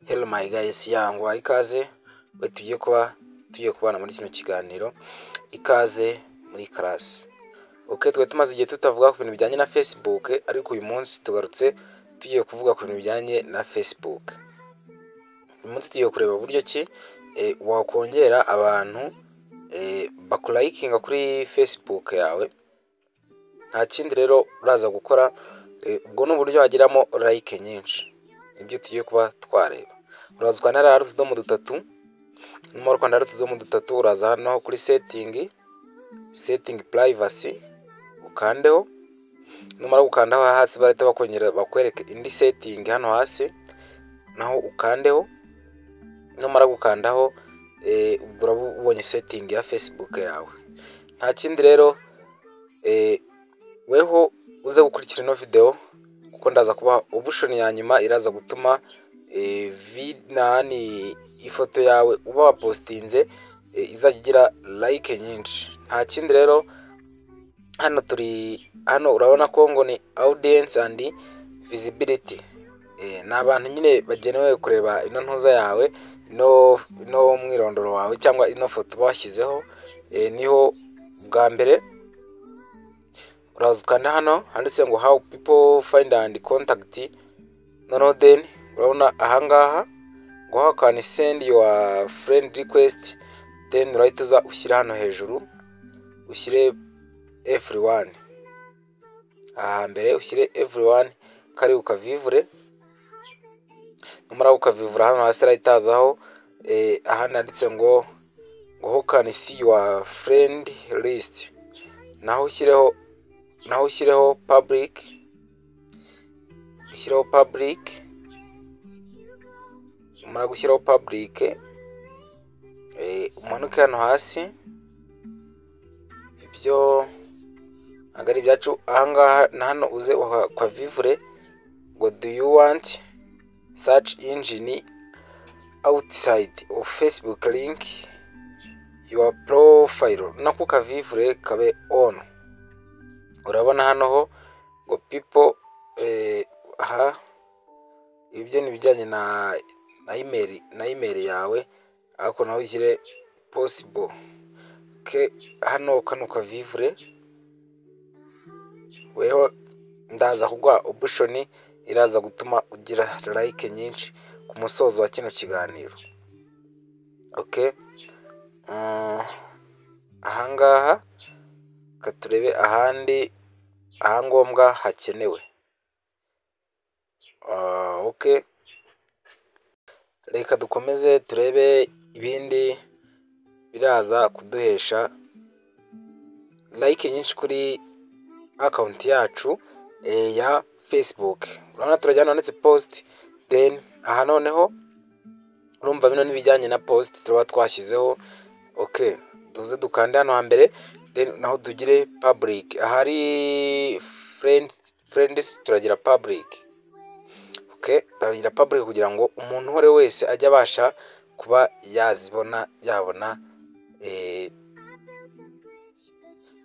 Hello my guys, yangwa ikaze we tugiye kubana muri kino kiganiro. Ikaze muri class. Okay, twe tumaze igihe tutavuga ku bintu bijyanye na Facebook, ariko uyu munsi tugarutse tugiye kuvuga ku bintu bijyanye na Facebook. Uyu munsi tugiye kureba buryo ki wakongera abantu bakulayikinga kuri Facebook yawe. Nta kindi rero uraza gukora, ubwo n'uburyo wagiramo like nyinshi. Ibyo tugiye kuba twareba. Uraza ukandara utudomo dutatu, numara kwandara utudomo dutatu uraza hano kuri setting privacy ukandeho. Numara gukandaho hasi bahita bakwereka indi setting hano hasi, naho ukandeho. Numara gukandaho ubwo ubonye setting ya Facebook yawe. Nta kindi rero, weho uze gukurikira ino video kuko ndaza kuba option ya nyuma iraza gutuma ifoto yawe uba wapostinze izajya igira like nyinshi. Nta kindi rero, hano urabona ko ngo ni audience and visibility. Ni abantu nyine bagenewe kureba ino ntuza yawe, no mwirondoro wawe cyangwa ino foto bashyizeho. Niho bwa mbere uraza ukanda hano handitse ngo how people find and contact. Noneho then urabona ahangaha ngo how can send your friend request. Then urahita ushyira hano hejuru, ushyire everyone. Aha mbere ushyire everyone kari ukavivure. Numara ukavivura hano hasi rahitazaho ahandi handitse ngo how can see your friend list. Naho ushyireho public. Ushyiraho public. Umara gushyiraho public, umanuke hano hasi. Ibyo agari byacu ahangaha na hano uze ukavivure ngo do you want search engine outside of Facebook link your profile. Nako kavivure kabe on. Urabona hano ho ngo people aha ibyo ni bijyanye na email yawe, ariko naho ushyire possible. Okay, hano kano kavivure weho ndaza kugwa option iraza gutuma ugira like nyinshi ku musozo wa kino kiganiro. Okay, ahangaha katurebe ahandi ahangombwa hakenewe. Okay, reka dukomeze turebe ibindi biraza kuduhesha like nyinshi kuri account yacu ya Facebook. Urabona turajyana handitse post, then aha noneho urumva bino nibijyanye na post tuba twashyizeho. Okay, tuze dukande hano hambere, then naho tugire public. Ahari friends turagira public. Okay, turagira public kugira ngo umuntu hore wese ajya abasha kuba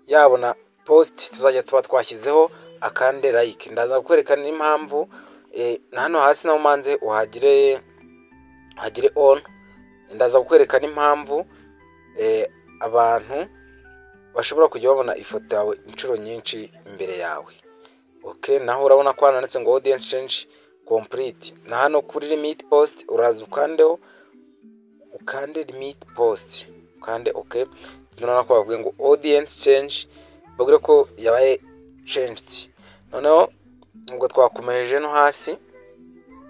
yabona post tuzajya tuba twashyizeho akande like. Ndaza kwerekana impamvu hano hasi naho manze uhagire on. Ndaza kwerekana impamvu abantu bashobora kujya babona ifoto yawe inshuro nyinshi imbere yawe. Okay, naho urabona ko handitse ngo audience change complete. Na hano kuri limit post uraza ukandeho, ukande limit post ukande. Okay, none ko bavuga ngo audience change, bagure ko yabaye changed. Noneho ubwo twakomeje no hasi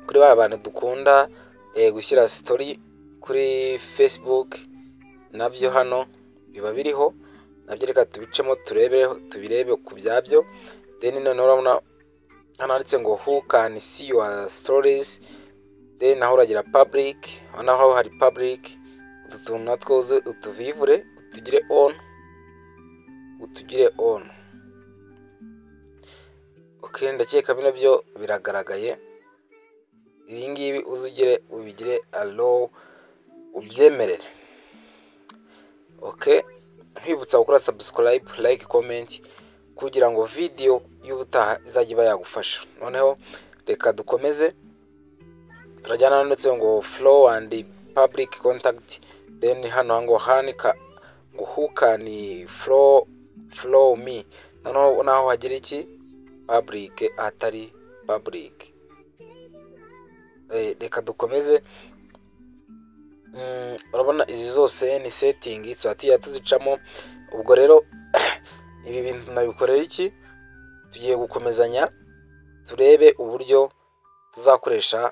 kuri abantu dukunda gushyira story kuri Facebook, nabyo hano biba biriho. Nabyo reka tubicemo tubirebe ku byabyo. Then none urabona hano handitse ngo who can see your stories. Then naho uragira public. Naho hari public. Utuntu natwo utuvivure utugire on. Okay, ndakeka bino byo biragaragaye. Ibi ngibi ubigire allow, ubyemerere. Okay, nkwibutsa gukora subscribe, like, comment kugira ngo video y'ubutaha izajya iba yagufasha. Noneho reka dukomeze turajyana ndetse ngo flow and public contact, then hano ngo hanika ngo who can flow me, naho hagira iki public atari public. Reka dukomeze. Urabona izi zose ni setting twatiye tuzicamo. Ubwo rero ibi bintu nabikorera iki, tugiye gukomezanya turebe uburyo tuzakoresha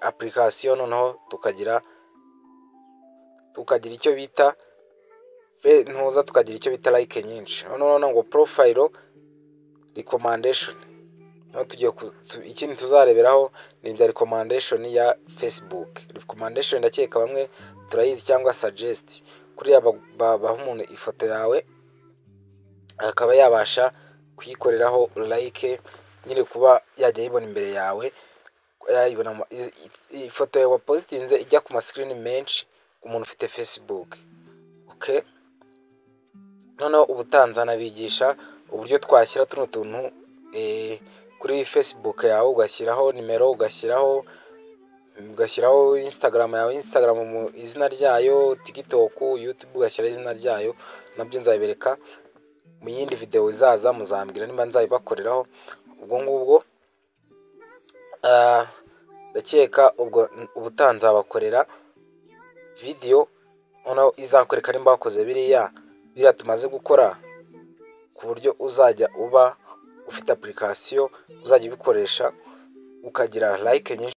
application, noneho tukagira icyo bita tukagira icyo bita like nyinshi. Noneho ngo profile recommendation, no tugiye ikindi tuzareberaho ni ibya recommendation ya Facebook. Recommendation ndakeka bamwe turayizi, cyangwa suggest, kuri baha umuntu ifoto yawe akaba yabasha kuyikoreraho like, nyine kuba yajya yibona imbere yawe, yayibona ifoto yawe positinze ijya ku screen menshi umuntu ufite Facebook. Okay, noneho ubutanzana bigisha uburyo twashyira tuno tuntu kuri Facebook yawe, ugashyiraho nimero, ugashyiraho Instagram yawe, Instagram mu izina ryayo, TikTok, YouTube ugashyiraho izina ryayo. Nabyo nzabibereka mu yindi video izaza, muzambwira nimba nzabibakoreraho. Ubwo ngubwo ndakeka ubutanza bakorera video noneho izakwereka nimba bakoze biriya tumaze gukora, ku buryo uzajya uba ufite application uzajya ubikoresha ukagira like nyinshi.